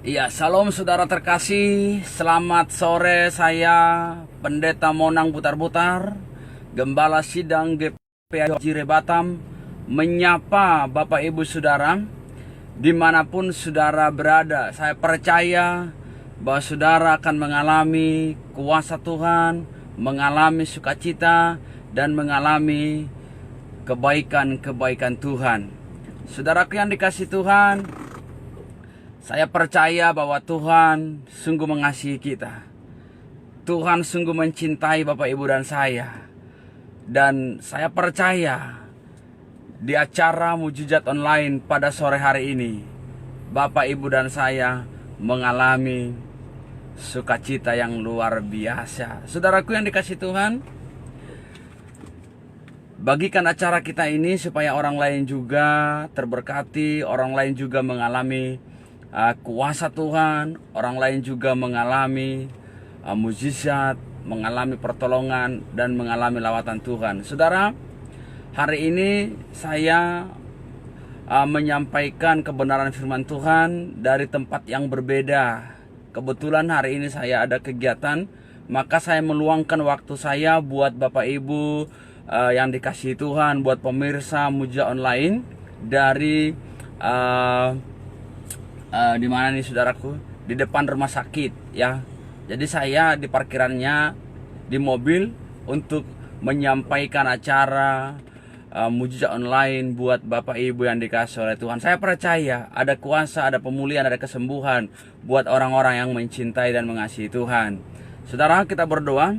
Iya, salam saudara terkasih. Selamat sore, saya Pendeta Monang Butar-Butar, Gembala Sidang GPA Jire Batam, menyapa Bapak Ibu Saudara dimanapun saudara berada. Saya percaya bahwa saudara akan mengalami kuasa Tuhan, mengalami sukacita, dan mengalami kebaikan-kebaikan Tuhan. Saudaraku yang dikasihi Tuhan, saya percaya bahwa Tuhan sungguh mengasihi kita. Tuhan sungguh mencintai Bapak Ibu dan saya. Dan saya percaya di acara Mujizat Online pada sore hari ini, Bapak Ibu dan saya mengalami sukacita yang luar biasa. Saudaraku yang dikasihi Tuhan, bagikan acara kita ini supaya orang lain juga terberkati, orang lain juga mengalami kuasa Tuhan, orang lain juga mengalami mujizat, mengalami pertolongan, dan mengalami lawatan Tuhan. Saudara, hari ini saya menyampaikan kebenaran firman Tuhan dari tempat yang berbeda. Kebetulan hari ini saya ada kegiatan, maka saya meluangkan waktu saya buat Bapak Ibu yang dikasihi Tuhan, buat pemirsa Mujizat Online dari di mana nih saudaraku? Di depan rumah sakit ya. Jadi saya di parkirannya di mobil untuk menyampaikan acara Mujizat Online buat Bapak Ibu yang dikasihi oleh Tuhan. Saya percaya ada kuasa, ada pemulihan, ada kesembuhan buat orang-orang yang mencintai dan mengasihi Tuhan. Saudara, kita berdoa.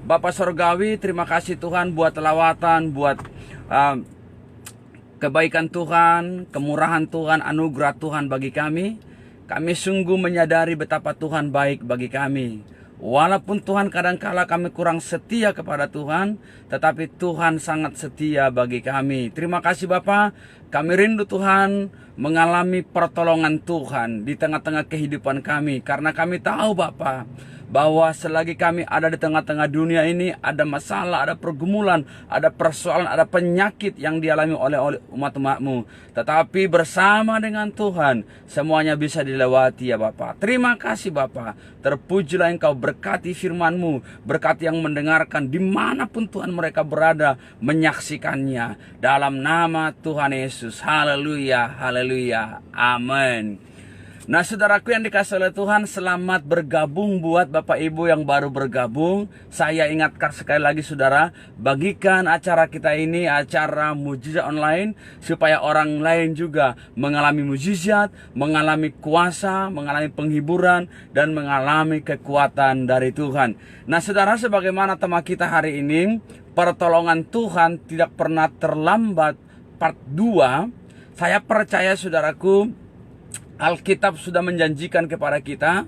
Bapa Sorgawi, terima kasih Tuhan buat lawatan, buat kebaikan Tuhan, kemurahan Tuhan, anugerah Tuhan bagi kami. Kami sungguh menyadari betapa Tuhan baik bagi kami. Walaupun Tuhan kadangkala kami kurang setia kepada Tuhan, tetapi Tuhan sangat setia bagi kami. Terima kasih Bapa. Kami rindu Tuhan mengalami pertolongan Tuhan di tengah-tengah kehidupan kami. Karena kami tahu Bapa, bahwa selagi kami ada di tengah-tengah dunia ini, ada masalah, ada pergumulan, ada persoalan, ada penyakit yang dialami oleh umat-umat-Mu. Tetapi bersama dengan Tuhan, semuanya bisa dilewati ya Bapa. Terima kasih Bapa. Terpujilah Engkau, berkati firman-Mu, berkati yang mendengarkan dimanapun Tuhan mereka berada, menyaksikannya. Dalam nama Tuhan Yesus. Haleluya, haleluya, amin. Nah saudaraku yang dikasihi oleh Tuhan, selamat bergabung buat Bapak Ibu yang baru bergabung. Saya ingatkan sekali lagi saudara, bagikan acara kita ini, acara Mujizat Online, supaya orang lain juga mengalami mujizat, mengalami kuasa, mengalami penghiburan, dan mengalami kekuatan dari Tuhan. Nah saudara, sebagaimana tema kita hari ini, pertolongan Tuhan tidak pernah terlambat, part 2. Saya percaya saudaraku, Alkitab sudah menjanjikan kepada kita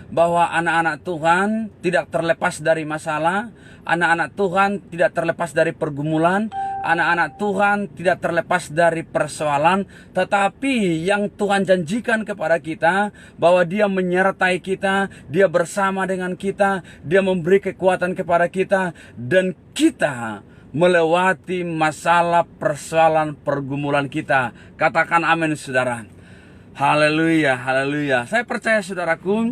bahwa anak-anak Tuhan tidak terlepas dari masalah, anak-anak Tuhan tidak terlepas dari pergumulan, anak-anak Tuhan tidak terlepas dari persoalan, tetapi yang Tuhan janjikan kepada kita bahwa Dia menyertai kita, Dia bersama dengan kita, Dia memberi kekuatan kepada kita, dan kita melewati masalah, persoalan, pergumulan kita. Katakan amin saudara. Haleluya, haleluya. Saya percaya saudaraku,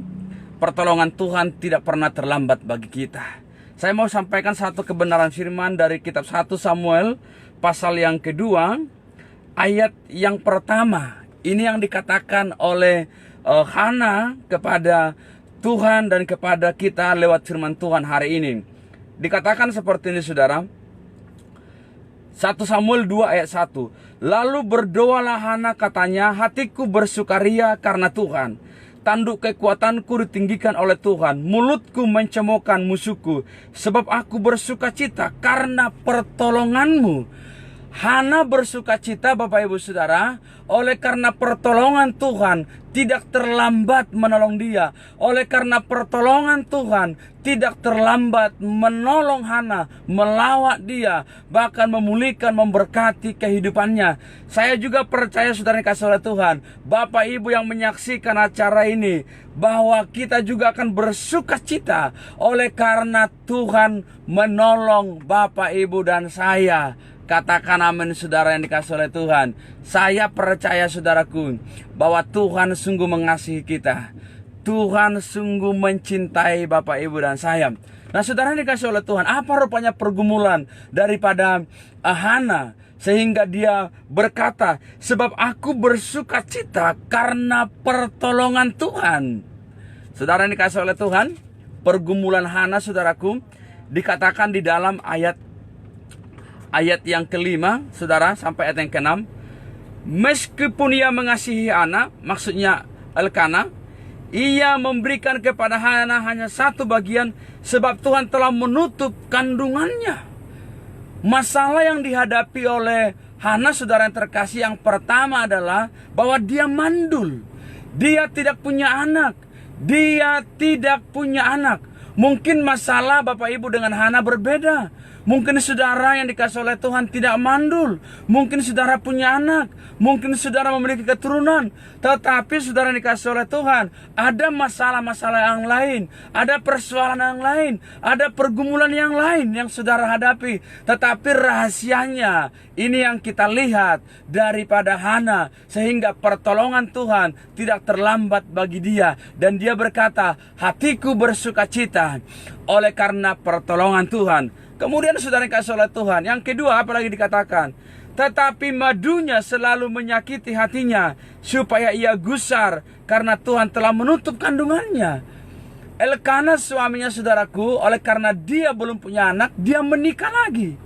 pertolongan Tuhan tidak pernah terlambat bagi kita. Saya mau sampaikan satu kebenaran firman dari kitab 1 Samuel pasal yang kedua, ayat yang pertama. Ini yang dikatakan oleh Hana kepada Tuhan dan kepada kita lewat firman Tuhan hari ini. Dikatakan seperti ini saudara. 1 Samuel 2 ayat 1. Lalu berdoalah Hana, katanya, hatiku bersukaria karena Tuhan. Tanduk kekuatanku ditinggikan oleh Tuhan. Mulutku mencemoohkan musuhku. Sebab aku bersukacita karena pertolonganmu. Hana bersukacita Bapak Ibu Saudara, oleh karena pertolongan Tuhan tidak terlambat menolong dia. Oleh karena pertolongan Tuhan tidak terlambat menolong Hana, melawat dia, bahkan memulihkan, memberkati kehidupannya. Saya juga percaya saudara yang kasih oleh Tuhan, Bapak Ibu yang menyaksikan acara ini, bahwa kita juga akan bersukacita oleh karena Tuhan menolong Bapak Ibu dan saya. Katakan amin saudara yang dikasihi oleh Tuhan. Saya percaya saudaraku bahwa Tuhan sungguh mengasihi kita. Tuhan sungguh mencintai Bapak, Ibu, dan saya. Nah saudara yang dikasihi oleh Tuhan, apa rupanya pergumulan daripada Hana sehingga dia berkata, sebab aku bersuka cita karena pertolongan Tuhan. Saudara yang dikasihi oleh Tuhan, pergumulan Hana saudaraku dikatakan di dalam ayat yang kelima, saudara, sampai ayat yang keenam. Meskipun ia mengasihi Hana, maksudnya Elkana, ia memberikan kepada Hana hanya satu bagian, sebab Tuhan telah menutup kandungannya. Masalah yang dihadapi oleh Hana, saudara yang terkasih, yang pertama adalah bahwa dia mandul. Dia tidak punya anak. Dia tidak punya anak. Mungkin masalah Bapak Ibu dengan Hana berbeda. Mungkin saudara yang dikasihi oleh Tuhan tidak mandul. Mungkin saudara punya anak. Mungkin saudara memiliki keturunan. Tetapi saudara yang dikasihi oleh Tuhan, ada masalah-masalah yang lain. Ada persoalan yang lain. Ada pergumulan yang lain yang saudara hadapi. Tetapi rahasianya, ini yang kita lihat daripada Hana. Sehingga pertolongan Tuhan tidak terlambat bagi dia. Dan dia berkata, hatiku bersuka cita oleh karena pertolongan Tuhan. Kemudian saudara yang dikasihi oleh Tuhan, yang kedua apalagi dikatakan, tetapi madunya selalu menyakiti hatinya supaya ia gusar karena Tuhan telah menutup kandungannya. Elkana suaminya saudaraku, oleh karena dia belum punya anak, dia menikah lagi.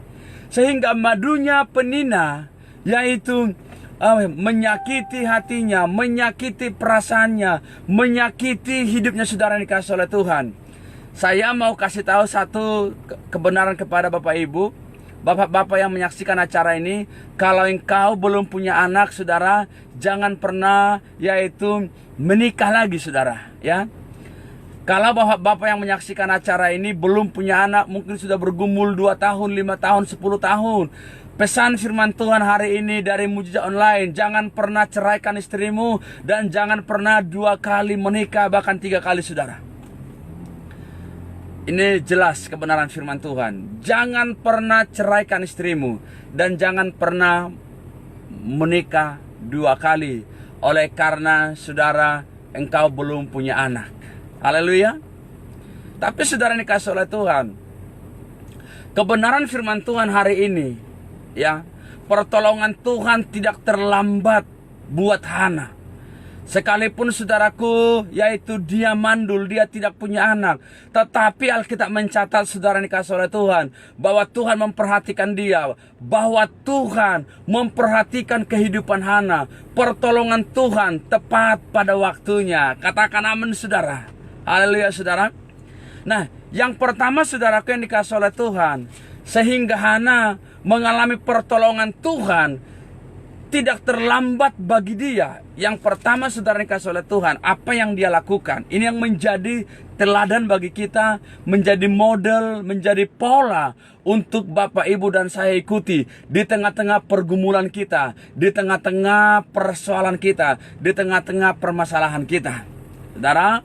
Sehingga madunya penina, yaitu menyakiti hatinya, menyakiti perasaannya, menyakiti hidupnya saudara yang dikasihi oleh Tuhan. Saya mau kasih tahu satu kebenaran kepada Bapak Ibu, Bapak-bapak yang menyaksikan acara ini. Kalau engkau belum punya anak saudara, jangan pernah yaitu menikah lagi saudara, ya. Kalau bapak-bapak yang menyaksikan acara ini belum punya anak, mungkin sudah bergumul 2 tahun, 5 tahun, 10 tahun. Pesan firman Tuhan hari ini dari Mujizat Online, jangan pernah ceraikan istrimu dan jangan pernah 2 kali menikah, bahkan 3 kali saudara. Ini jelas kebenaran firman Tuhan. Jangan pernah ceraikan istrimu dan jangan pernah menikah 2 kali oleh karena saudara engkau belum punya anak. Haleluya. Tapi saudara yang dikasihi oleh Tuhan, kebenaran firman Tuhan hari ini, ya, pertolongan Tuhan tidak terlambat buat Hana. Sekalipun saudaraku, yaitu dia mandul, dia tidak punya anak. Tetapi Alkitab mencatat saudara yang dikasihi oleh Tuhan, bahwa Tuhan memperhatikan dia. Bahwa Tuhan memperhatikan kehidupan Hana. Pertolongan Tuhan tepat pada waktunya. Katakan amin saudara. Haleluya saudara. Nah, yang pertama saudaraku yang dikasihi oleh Tuhan, sehingga Hana mengalami pertolongan Tuhan tidak terlambat bagi dia. Yang pertama saudara yang dikasihi oleh Tuhan, apa yang dia lakukan, ini yang menjadi teladan bagi kita, menjadi model, menjadi pola untuk Bapak, Ibu, dan saya ikuti di tengah-tengah pergumulan kita, di tengah-tengah persoalan kita, di tengah-tengah permasalahan kita. Saudara,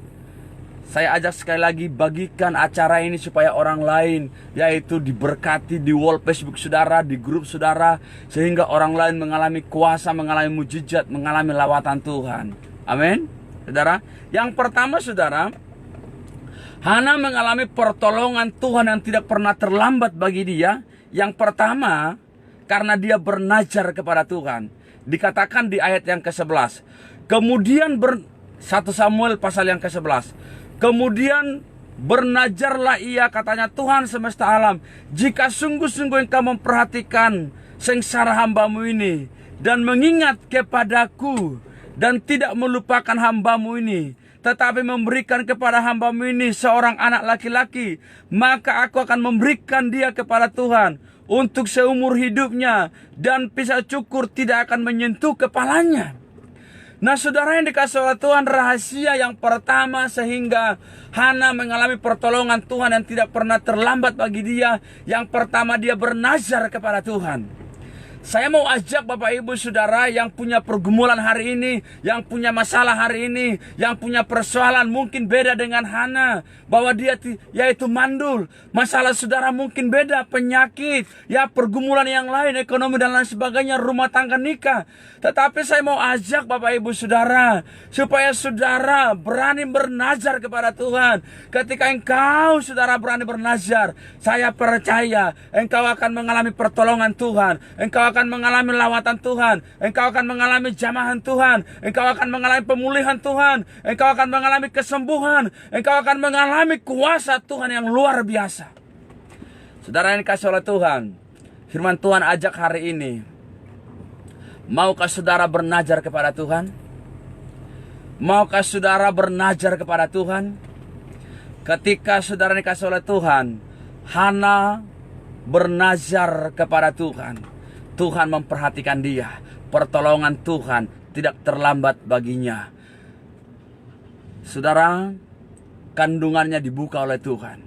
saya ajak sekali lagi, bagikan acara ini supaya orang lain yaitu diberkati di wall Facebook saudara, di grup saudara, sehingga orang lain mengalami kuasa, mengalami mujizat, mengalami lawatan Tuhan. Amin. Saudara, yang pertama saudara, Hana mengalami pertolongan Tuhan yang tidak pernah terlambat bagi dia. Yang pertama, karena dia bernazar kepada Tuhan. Dikatakan di ayat yang ke-11. Kemudian 1 Samuel pasal yang ke-11. Kemudian bernazarlah ia, katanya, Tuhan semesta alam, jika sungguh-sungguh engkau memperhatikan sengsara hambamu ini dan mengingat kepadaku dan tidak melupakan hambamu ini, tetapi memberikan kepada hambamu ini seorang anak laki-laki, maka aku akan memberikan dia kepada Tuhan untuk seumur hidupnya, dan pisau cukur tidak akan menyentuh kepalanya. Nah saudara yang dikasihi oleh Tuhan, rahasia yang pertama sehingga Hana mengalami pertolongan Tuhan yang tidak pernah terlambat bagi dia. Yang pertama, dia bernazar kepada Tuhan. Saya mau ajak Bapak Ibu Saudara yang punya pergumulan hari ini, yang punya masalah hari ini, yang punya persoalan mungkin beda dengan Hana, bahwa dia yaitu mandul. Masalah saudara mungkin beda, penyakit, ya pergumulan yang lain, ekonomi dan lain sebagainya, rumah tangga, nikah. Tetapi saya mau ajak Bapak Ibu Saudara supaya saudara berani bernazar kepada Tuhan. Ketika engkau saudara berani bernazar, saya percaya engkau akan mengalami pertolongan Tuhan, engkau akan mengalami lawatan Tuhan, engkau akan mengalami jamahan Tuhan, engkau akan mengalami pemulihan Tuhan, engkau akan mengalami kesembuhan, engkau akan mengalami kuasa Tuhan yang luar biasa. Saudara yang dikasihi oleh Tuhan, firman Tuhan ajak hari ini, maukah saudara bernazar kepada Tuhan? Maukah saudara bernazar kepada Tuhan? Ketika saudara dikasihi oleh Tuhan, Hana bernazar kepada Tuhan. Tuhan memperhatikan dia. Pertolongan Tuhan tidak terlambat baginya. Saudara, kandungannya dibuka oleh Tuhan.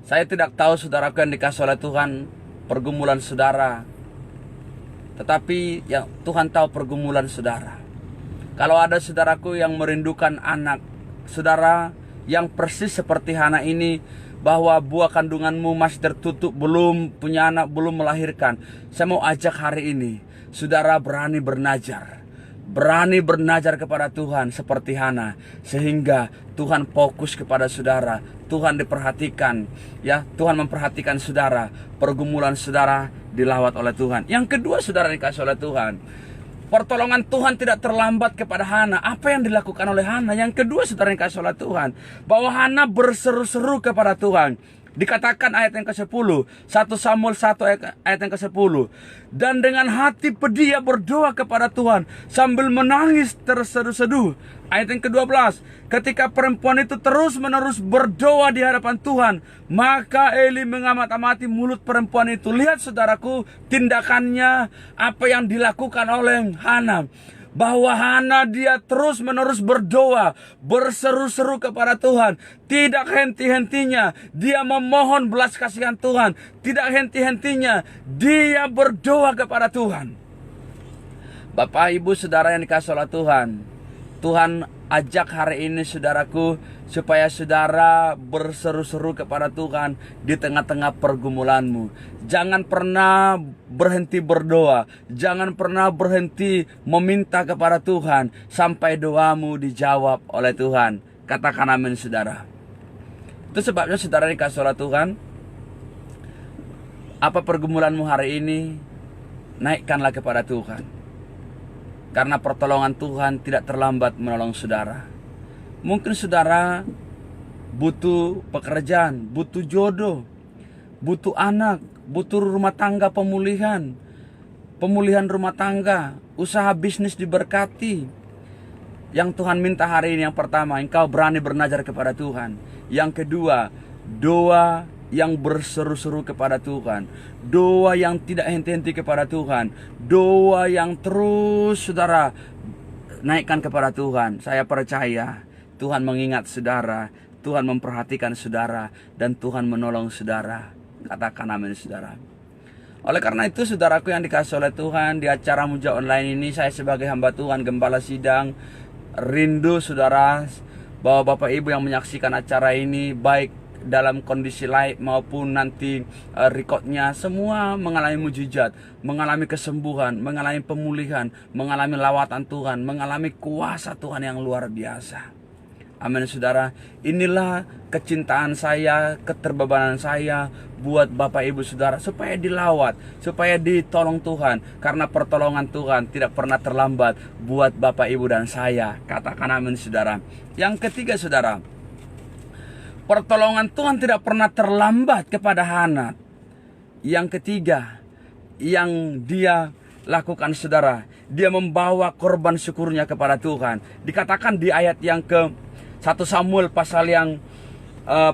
Saya tidak tahu saudaraku yang dikasihi oleh Tuhan pergumulan saudara. Tetapi ya, Tuhan tahu pergumulan saudara. Kalau ada saudaraku yang merindukan anak, saudara yang persis seperti Hana ini, bahwa buah kandunganmu masih tertutup, belum punya anak, belum melahirkan. Saya mau ajak hari ini, saudara berani bernazar. Berani bernazar kepada Tuhan seperti Hana. Sehingga Tuhan fokus kepada saudara. Tuhan diperhatikan. Ya, Tuhan memperhatikan saudara. Pergumulan saudara dilawat oleh Tuhan. Yang kedua saudara dikasih oleh Tuhan, pertolongan Tuhan tidak terlambat kepada Hana. Apa yang dilakukan oleh Hana? Yang kedua saudara yang dikasihi oleh Tuhan, bahwa Hana berseru-seru kepada Tuhan. Dikatakan ayat yang ke-10, 1 Samuel 1 ayat yang ke-10. Dan dengan hati pedih ia berdoa kepada Tuhan sambil menangis terseduh-seduh. Ayat yang ke-12, ketika perempuan itu terus-menerus berdoa di hadapan Tuhan, maka Eli mengamat-amati mulut perempuan itu. Lihat saudaraku, tindakannya, apa yang dilakukan oleh Hana. Bahwa Hana dia terus-menerus berdoa, berseru-seru kepada Tuhan. Tidak henti-hentinya dia memohon belas kasihan Tuhan. Tidak henti-hentinya dia berdoa kepada Tuhan. Bapak, Ibu, Saudara yang dikasihi oleh Tuhan, Tuhan ajak hari ini saudaraku supaya saudara berseru-seru kepada Tuhan di tengah-tengah pergumulanmu. Jangan pernah berhenti berdoa. Jangan pernah berhenti meminta kepada Tuhan sampai doamu dijawab oleh Tuhan. Katakan amin saudara. Itu sebabnya saudara dikasihi oleh Tuhan, apa pergumulanmu hari ini, naikkanlah kepada Tuhan. Karena pertolongan Tuhan tidak terlambat menolong saudara. Mungkin saudara butuh pekerjaan, butuh jodoh, butuh anak, butuh rumah tangga pemulihan rumah tangga, usaha bisnis diberkati. Yang Tuhan minta hari ini, yang pertama, engkau berani bernazar kepada Tuhan. Yang kedua, doa yang berseru-seru kepada Tuhan. Doa yang tidak henti-henti kepada Tuhan. Doa yang terus saudara naikkan kepada Tuhan. Saya percaya Tuhan mengingat saudara, Tuhan memperhatikan saudara, dan Tuhan menolong saudara. Katakan amin saudara. Oleh karena itu saudaraku yang dikasihi oleh Tuhan, di acara Muja Online ini saya sebagai hamba Tuhan, Gembala Sidang, rindu saudara bahwa Bapak Ibu yang menyaksikan acara ini, baik dalam kondisi live maupun nanti recordnya, semua mengalami mujizat, mengalami kesembuhan, mengalami pemulihan, mengalami lawatan Tuhan, mengalami kuasa Tuhan yang luar biasa. Amin saudara. Inilah kecintaan saya, keterbebanan saya buat Bapak Ibu Saudara, supaya dilawat, supaya ditolong Tuhan. Karena pertolongan Tuhan tidak pernah terlambat buat Bapak Ibu dan saya. Katakan amin saudara. Yang ketiga saudara, pertolongan Tuhan tidak pernah terlambat kepada Hana. Yang ketiga yang dia lakukan saudara, dia membawa korban syukurnya kepada Tuhan. Dikatakan di ayat yang ke 1 Samuel pasal yang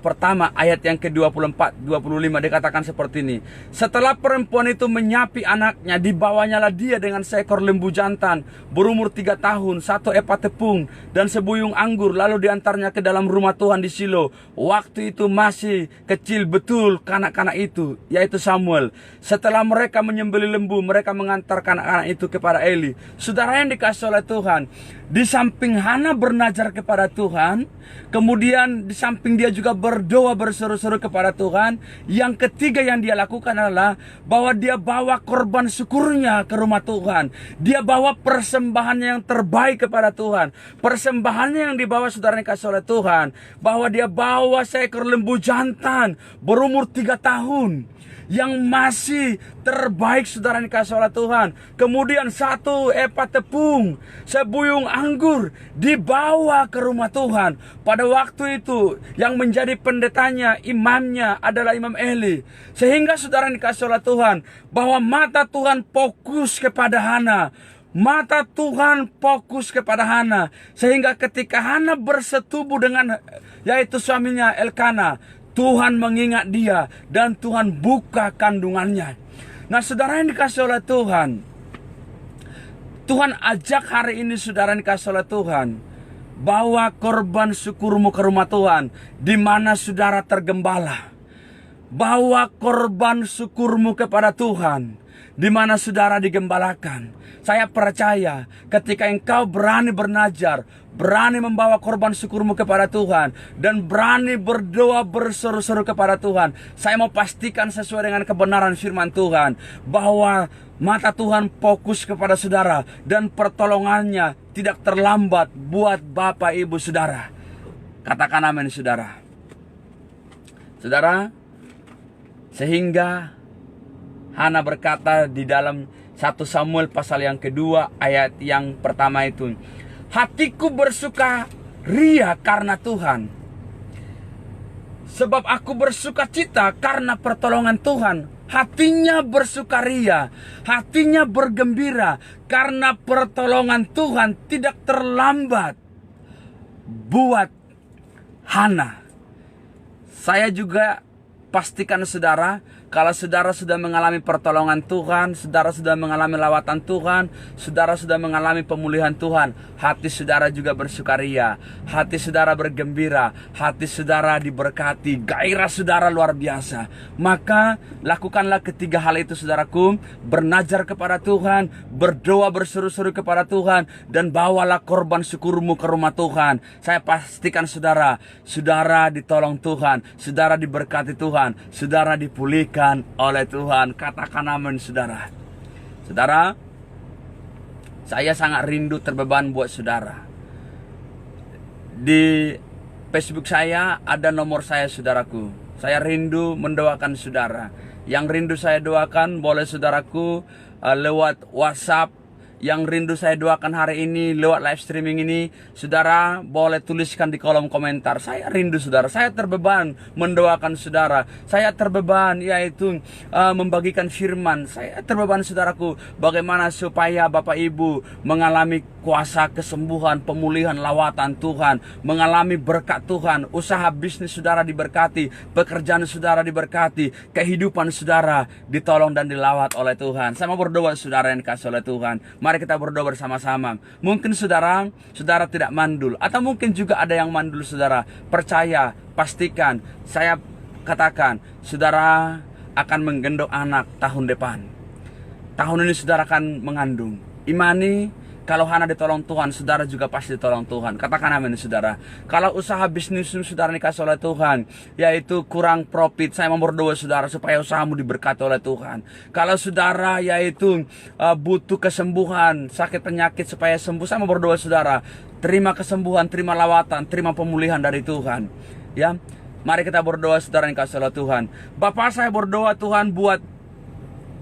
pertama ayat yang ke-24 25 dikatakan seperti ini. Setelah perempuan itu menyapi anaknya, dibawanyalah dia dengan seekor lembu jantan berumur 3 tahun, 1 epa tepung dan sebuyung anggur, lalu diantarnya ke dalam rumah Tuhan di Shilo. Waktu itu masih kecil betul kanak-kanak itu, yaitu Samuel. Setelah mereka menyembelih lembu, mereka mengantar kanak-kanak itu kepada Eli. Saudara yang dikasih oleh Tuhan, di samping Hana bernazar kepada Tuhan, kemudian di samping dia juga berdoa berseru-seru kepada Tuhan, yang ketiga yang dia lakukan adalah bahwa dia bawa korban syukurnya ke rumah Tuhan. Dia bawa persembahannya yang terbaik kepada Tuhan. Persembahannya yang dibawa saudara yang dikasih oleh Tuhan, bahwa dia bawa seekor lembu jantan berumur 3 tahun yang masih terbaik saudara yang dikasih oleh Tuhan. Kemudian 1 epa tepung, sebuyung anggur dibawa ke rumah Tuhan. Pada waktu itu yang menjadi pendetanya, imamnya adalah Imam Eli. Sehingga saudara yang dikasih oleh Tuhan, bahwa mata Tuhan fokus kepada Hana. Mata Tuhan fokus kepada Hana. Sehingga ketika Hana bersetubuh dengan yaitu suaminya Elkana, Tuhan mengingat dia dan Tuhan buka kandungannya. Nah, saudara yang dikasih oleh Tuhan, Tuhan ajak hari ini saudara yang dikasih oleh Tuhan, bawa korban syukurmu ke rumah Tuhan, di mana saudara tergembala. Bawa korban syukurmu kepada Tuhan, di mana saudara digembalakan. Saya percaya ketika engkau berani bernazar, berani membawa korban syukurmu kepada Tuhan, dan berani berdoa berseru-seru kepada Tuhan, saya mau pastikan sesuai dengan kebenaran firman Tuhan, bahwa mata Tuhan fokus kepada saudara, dan pertolongannya tidak terlambat buat Bapak Ibu saudara. Katakan amin saudara. Saudara, sehingga Hana berkata di dalam 1 Samuel pasal yang kedua ayat yang pertama itu, hatiku bersuka ria karena Tuhan, sebab aku bersuka cita karena pertolongan Tuhan. Hatinya bersukaria, hatinya bergembira karena pertolongan Tuhan tidak terlambat buat Hana. Saya juga pastikan saudara, kalau saudara sudah mengalami pertolongan Tuhan, saudara sudah mengalami lawatan Tuhan, saudara sudah mengalami pemulihan Tuhan, hati saudara juga bersukaria, hati saudara bergembira, hati saudara diberkati, gairah saudara luar biasa. Maka lakukanlah ketiga hal itu saudaraku, bernazar kepada Tuhan, berdoa berseru-seru kepada Tuhan, dan bawalah korban syukurmu ke rumah Tuhan. Saya pastikan saudara, saudara ditolong Tuhan, saudara diberkati Tuhan, saudara dipulihkan oleh Tuhan. Katakan amin saudara. Saudara, saya sangat rindu terbeban buat saudara. Di Facebook saya ada nomor saya saudaraku. Saya rindu mendoakan saudara. Yang rindu saya doakan boleh saudaraku lewat WhatsApp. Yang rindu saya doakan hari ini lewat live streaming ini, saudara boleh tuliskan di kolom komentar. Saya rindu saudara, saya terbeban mendoakan saudara, saya terbeban yaitu membagikan firman. Saya terbeban saudaraku, bagaimana supaya Bapak Ibu mengalami kuasa kesembuhan, pemulihan, lawatan Tuhan, mengalami berkat Tuhan, usaha bisnis saudara diberkati, pekerjaan saudara diberkati, kehidupan saudara ditolong dan dilawat oleh Tuhan. Saya mau berdoa saudara yang dikasih oleh Tuhan. Mari kita berdoa bersama-sama. Mungkin saudara tidak mandul, atau mungkin juga ada yang mandul saudara. Percaya, pastikan, saya katakan, saudara akan menggendong anak tahun depan. Tahun ini saudara akan mengandung. Imani, kalau Hana ditolong Tuhan, saudara juga pasti ditolong Tuhan. Katakan amin saudara. Kalau usaha bisnis saudara dikasih oleh Tuhan, yaitu kurang profit, saya mau berdoa saudara supaya usahamu diberkati oleh Tuhan. Kalau saudara yaitu butuh kesembuhan, sakit penyakit supaya sembuh, saya mau berdoa saudara, terima kesembuhan, terima lawatan, terima pemulihan dari Tuhan. Ya, mari kita berdoa saudara yang dikasih oleh Tuhan. Bapak, saya berdoa Tuhan buat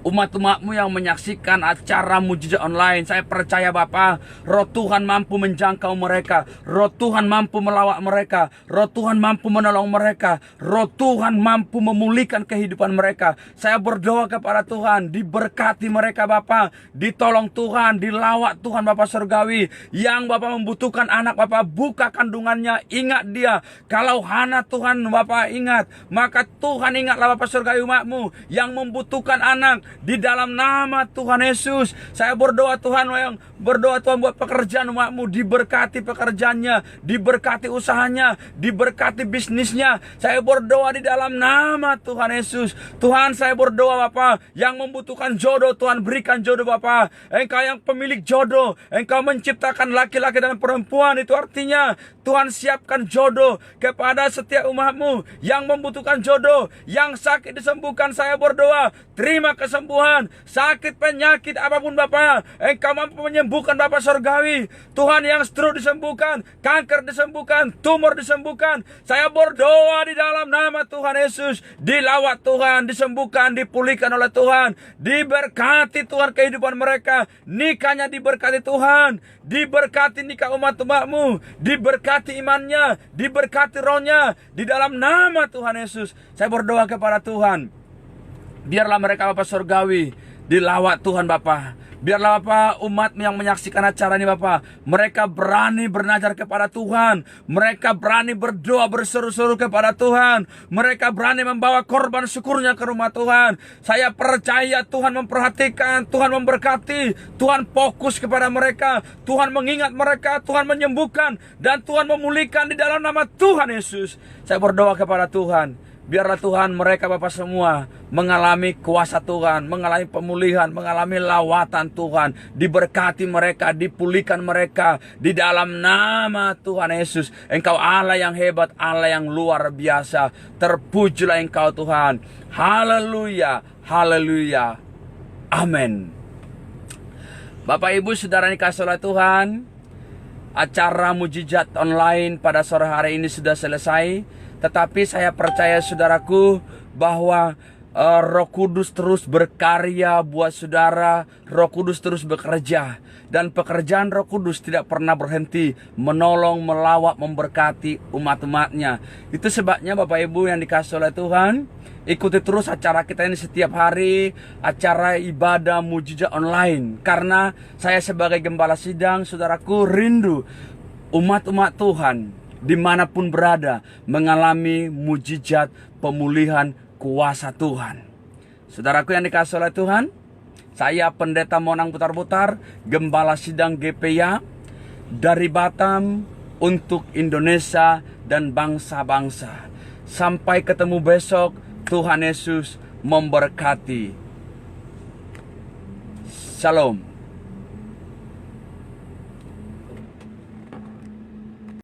umat-umatmu yang menyaksikan acara mujizat online. Saya percaya Bapa, roh Tuhan mampu menjangkau mereka, roh Tuhan mampu melawat mereka, roh Tuhan mampu menolong mereka, roh Tuhan mampu memulihkan kehidupan mereka. Saya berdoa kepada Tuhan, diberkati mereka Bapa, ditolong Tuhan, dilawat Tuhan Bapa Surgawi. Yang Bapa membutuhkan anak Bapa, buka kandungannya, ingat dia. Kalau Hana Tuhan Bapa ingat, maka Tuhan ingatlah Bapa Surgawi umatmu yang membutuhkan anak. Di dalam nama Tuhan Yesus, saya berdoa Tuhan, yang berdoa Tuhan buat pekerjaan umatmu, diberkati pekerjaannya, diberkati usahanya, diberkati bisnisnya. Saya berdoa di dalam nama Tuhan Yesus. Tuhan, saya berdoa Bapa, yang membutuhkan jodoh, Tuhan berikan jodoh Bapa. Engkau yang pemilik jodoh, Engkau menciptakan laki-laki dan perempuan. Itu artinya Tuhan siapkan jodoh kepada setiap umatmu yang membutuhkan jodoh. Yang sakit disembuhkan, saya berdoa, terima kesembuhan. Sakit penyakit apapun Bapa, Engkau mampu menyembuhkan Bapa Surgawi. Tuhan, yang stroke disembuhkan, kanker disembuhkan, tumor disembuhkan. Saya berdoa di dalam nama Tuhan Yesus, dilawat Tuhan, disembuhkan, dipulihkan oleh Tuhan. Diberkati Tuhan kehidupan mereka, nikahnya diberkati Tuhan, diberkati nikah umat-umatmu, diberkati imannya, diberkati rohnya. Di dalam nama Tuhan Yesus, saya berdoa kepada Tuhan, biarlah mereka Bapa Surgawi dilawat Tuhan Bapa. Biarlah Bapa, umat yang menyaksikan acara ini Bapa, mereka berani bernazar kepada Tuhan, mereka berani berdoa berseru-seru kepada Tuhan, mereka berani membawa korban syukurnya ke rumah Tuhan. Saya percaya Tuhan memperhatikan, Tuhan memberkati, Tuhan fokus kepada mereka, Tuhan mengingat mereka, Tuhan menyembuhkan, dan Tuhan memulihkan di dalam nama Tuhan Yesus. Saya berdoa kepada Tuhan, biarlah Tuhan mereka Bapak semua mengalami kuasa Tuhan, mengalami pemulihan, mengalami lawatan Tuhan. Diberkati mereka, dipulihkan mereka di dalam nama Tuhan Yesus. Engkau Allah yang hebat, Allah yang luar biasa. Terpujilah Engkau Tuhan. Haleluya, haleluya, amin. Bapak Ibu Saudara dikasihi oleh Tuhan, acara mujizat online pada sore hari ini sudah selesai. Tetapi saya percaya saudaraku bahwa Roh Kudus terus berkarya buat saudara. Roh Kudus terus bekerja, dan pekerjaan Roh Kudus tidak pernah berhenti menolong, melawat, memberkati umat-umatnya. Itu sebabnya Bapak Ibu yang dikasihi oleh Tuhan, ikuti terus acara kita ini setiap hari, acara ibadah mujizat online. Karena saya sebagai gembala sidang, saudaraku, rindu umat-umat Tuhan dimanapun berada mengalami mujizat pemulihan kuasa Tuhan. Saudaraku yang dikasihi oleh Tuhan, saya Pendeta Monang Putar-Putar, Gembala Sidang GPIA dari Batam untuk Indonesia dan bangsa-bangsa. Sampai ketemu besok, Tuhan Yesus memberkati. Shalom.